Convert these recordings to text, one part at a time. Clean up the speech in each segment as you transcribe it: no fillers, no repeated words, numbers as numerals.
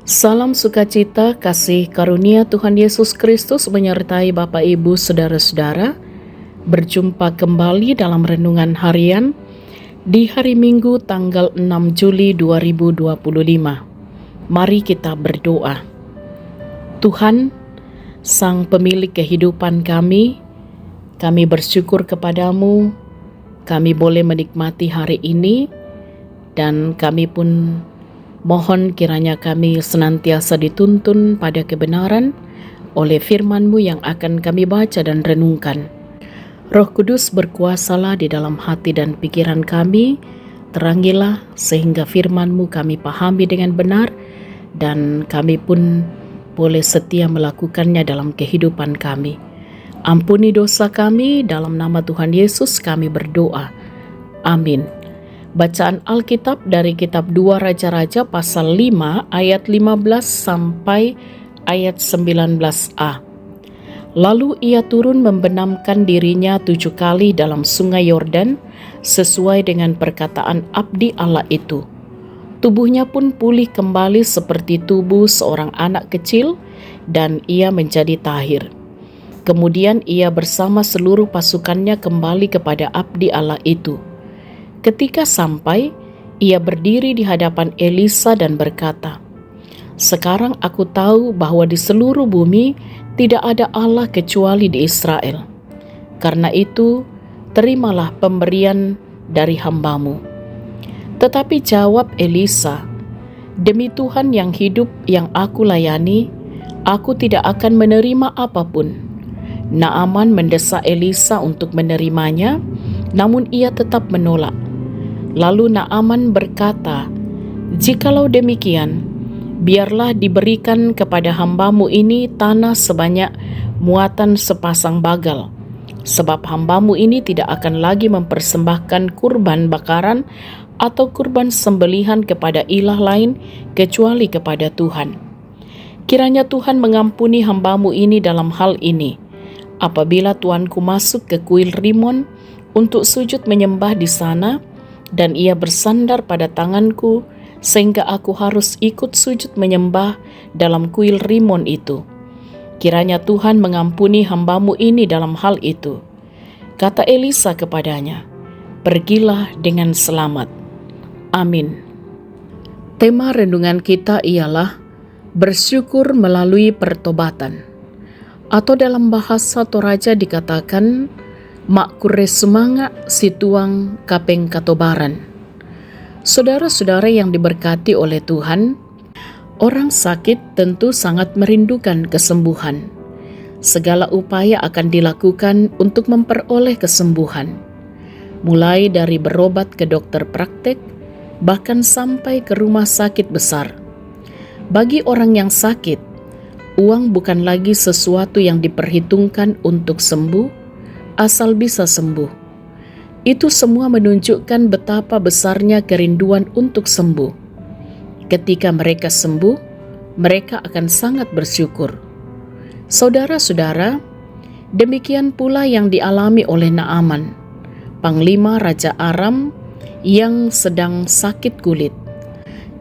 Salam sukacita, kasih karunia Tuhan Yesus Kristus menyertai Bapak Ibu Saudara-saudara. Berjumpa kembali dalam renungan harian di hari Minggu tanggal 6 Juli 2025. Mari kita berdoa. Tuhan, Sang Pemilik kehidupan kami bersyukur kepadamu, kami boleh menikmati hari ini, dan kami pun mohon kiranya kami senantiasa dituntun pada kebenaran oleh firman-Mu yang akan kami baca dan renungkan. Roh Kudus berkuasalah di dalam hati dan pikiran kami, terangilah sehingga firman-Mu kami pahami dengan benar dan kami pun boleh setia melakukannya dalam kehidupan kami. Ampuni dosa kami, dalam nama Tuhan Yesus kami berdoa. Amin. Bacaan Alkitab dari kitab 2 Raja-Raja pasal 5 ayat 15 sampai ayat 19a. Lalu ia turun membenamkan dirinya 7 kali dalam sungai Yordan sesuai dengan perkataan abdi Allah itu. Tubuhnya pun pulih kembali seperti tubuh seorang anak kecil dan ia menjadi tahir. Kemudian ia bersama seluruh pasukannya kembali kepada abdi Allah itu. Ketika sampai, ia berdiri di hadapan Elisa dan berkata, "Sekarang aku tahu bahwa di seluruh bumi tidak ada Allah kecuali di Israel. Karena itu, terimalah pemberian dari hamba-Mu." Tetapi jawab Elisa, "Demi Tuhan yang hidup yang aku layani, aku tidak akan menerima apapun." Naaman mendesak Elisa untuk menerimanya, namun ia tetap menolak. Lalu Naaman berkata, "Jikalau demikian, biarlah diberikan kepada hamba-Mu ini tanah sebanyak muatan sepasang bagal, sebab hamba-Mu ini tidak akan lagi mempersembahkan kurban bakaran atau kurban sembelihan kepada ilah lain kecuali kepada Tuhan. Kiranya Tuhan mengampuni hamba-Mu ini dalam hal ini, apabila tuanku masuk ke kuil Rimon untuk sujud menyembah di sana, dan ia bersandar pada tanganku sehingga aku harus ikut sujud menyembah dalam kuil Rimon itu. Kiranya Tuhan mengampuni hamba-Mu ini dalam hal itu." Kata Elisa kepadanya, "Pergilah dengan selamat." Amin. Tema renungan kita ialah bersyukur melalui pertobatan. Atau dalam bahasa Toraja dikatakan, "Mak kure sumanga situang kapeng katobaran." Saudara-saudara yang diberkati oleh Tuhan, orang sakit tentu sangat merindukan kesembuhan. Segala upaya akan dilakukan untuk memperoleh kesembuhan, mulai dari berobat ke dokter praktek, bahkan sampai ke rumah sakit besar. Bagi orang yang sakit, uang bukan lagi sesuatu yang diperhitungkan untuk sembuh, asal bisa sembuh. Itu semua menunjukkan betapa besarnya kerinduan untuk sembuh. Ketika mereka sembuh, mereka akan sangat bersyukur. Saudara-saudara, demikian pula yang dialami oleh Naaman, panglima Raja Aram yang sedang sakit kulit.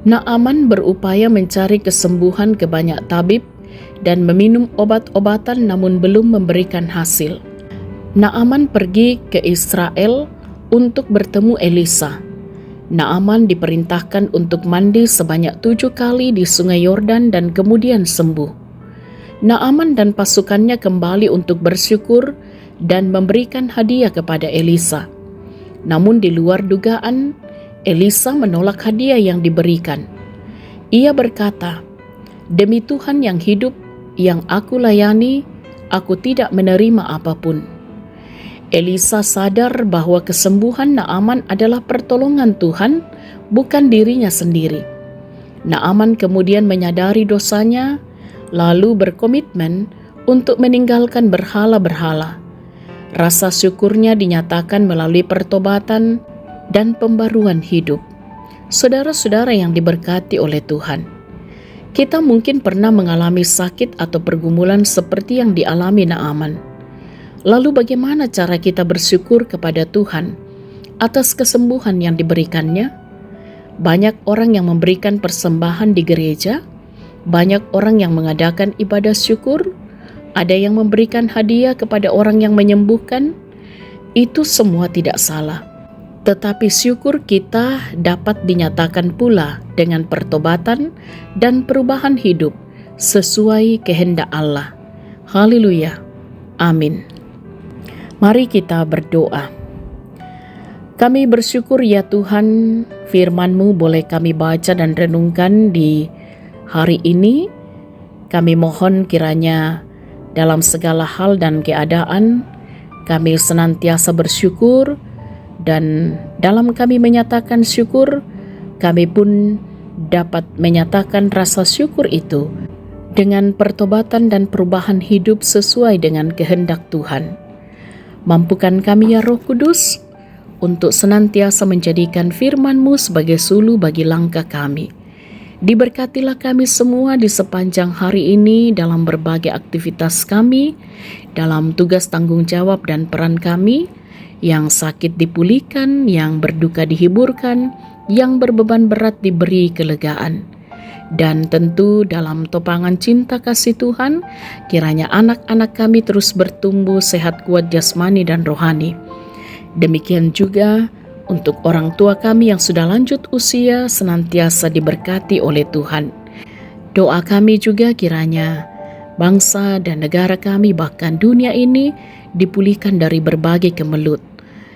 Naaman berupaya mencari kesembuhan ke banyak tabib dan meminum obat-obatan namun belum memberikan hasil. Naaman pergi ke Israel untuk bertemu Elisa. Naaman diperintahkan untuk mandi sebanyak 7 kali di sungai Yordan dan kemudian sembuh. Naaman dan pasukannya kembali untuk bersyukur dan memberikan hadiah kepada Elisa. Namun di luar dugaan, Elisa menolak hadiah yang diberikan. Ia berkata, "Demi Tuhan yang hidup yang aku layani, aku tidak menerima apapun." Elisa sadar bahwa kesembuhan Naaman adalah pertolongan Tuhan, bukan dirinya sendiri. Naaman kemudian menyadari dosanya, lalu berkomitmen untuk meninggalkan berhala-berhala. Rasa syukurnya dinyatakan melalui pertobatan dan pembaruan hidup. Saudara-saudara yang diberkati oleh Tuhan, kita mungkin pernah mengalami sakit atau pergumulan seperti yang dialami Naaman. Lalu bagaimana cara kita bersyukur kepada Tuhan atas kesembuhan yang diberikannya? Banyak orang yang memberikan persembahan di gereja, Banyak orang yang mengadakan ibadah syukur, ada yang memberikan hadiah kepada orang yang menyembuhkan. Itu semua tidak salah. Tetapi syukur kita dapat dinyatakan pula dengan pertobatan dan perubahan hidup sesuai kehendak Allah. Haleluya. Amin. Mari kita berdoa. Kami bersyukur ya Tuhan, firman-Mu boleh kami baca dan renungkan di hari ini. Kami mohon kiranya dalam segala hal dan keadaan kami senantiasa bersyukur, dan dalam kami menyatakan syukur, kami pun dapat menyatakan rasa syukur itu dengan pertobatan dan perubahan hidup sesuai dengan kehendak Tuhan. Mampukan kami ya Roh Kudus untuk senantiasa menjadikan firman-Mu sebagai sulu bagi langkah kami. Diberkatilah kami semua di sepanjang hari ini dalam berbagai aktivitas kami, dalam tugas tanggung jawab dan peran kami, yang sakit dipulihkan, yang berduka dihiburkan, yang berbeban berat diberi kelegaan. Dan tentu dalam topangan cinta kasih Tuhan, kiranya anak-anak kami terus bertumbuh sehat kuat jasmani dan rohani. Demikian juga untuk orang tua kami yang sudah lanjut usia senantiasa diberkati oleh Tuhan. Doa kami juga kiranya bangsa dan negara kami bahkan dunia ini dipulihkan dari berbagai kemelut.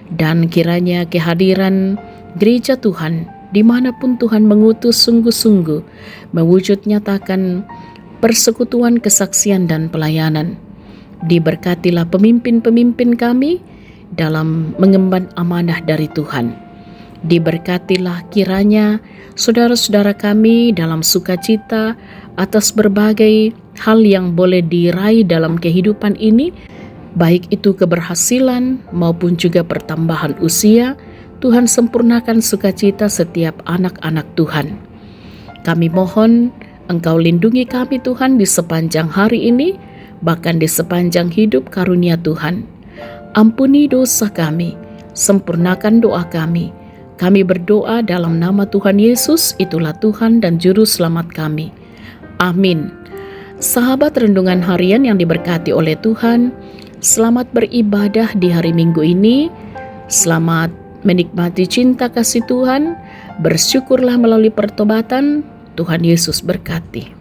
Dan kiranya kehadiran gereja Tuhan dimanapun Tuhan mengutus sungguh-sungguh mewujud nyatakan persekutuan, kesaksian dan pelayanan. Diberkatilah pemimpin-pemimpin kami dalam mengemban amanah dari Tuhan. Diberkatilah kiranya saudara-saudara kami dalam sukacita atas berbagai hal yang boleh diraih dalam kehidupan ini, baik itu keberhasilan maupun juga pertambahan usia. Tuhan sempurnakan sukacita setiap anak-anak Tuhan. Kami mohon Engkau lindungi kami Tuhan di sepanjang hari ini, bahkan di sepanjang hidup karunia Tuhan. Ampuni dosa kami, sempurnakan doa kami. Kami berdoa dalam nama Tuhan Yesus, itulah Tuhan dan Juru Selamat kami. Amin. Sahabat renungan harian yang diberkati oleh Tuhan, selamat beribadah di hari Minggu ini. Selamat menikmati cinta kasih Tuhan. Bersyukurlah melalui pertobatan. Tuhan Yesus berkati.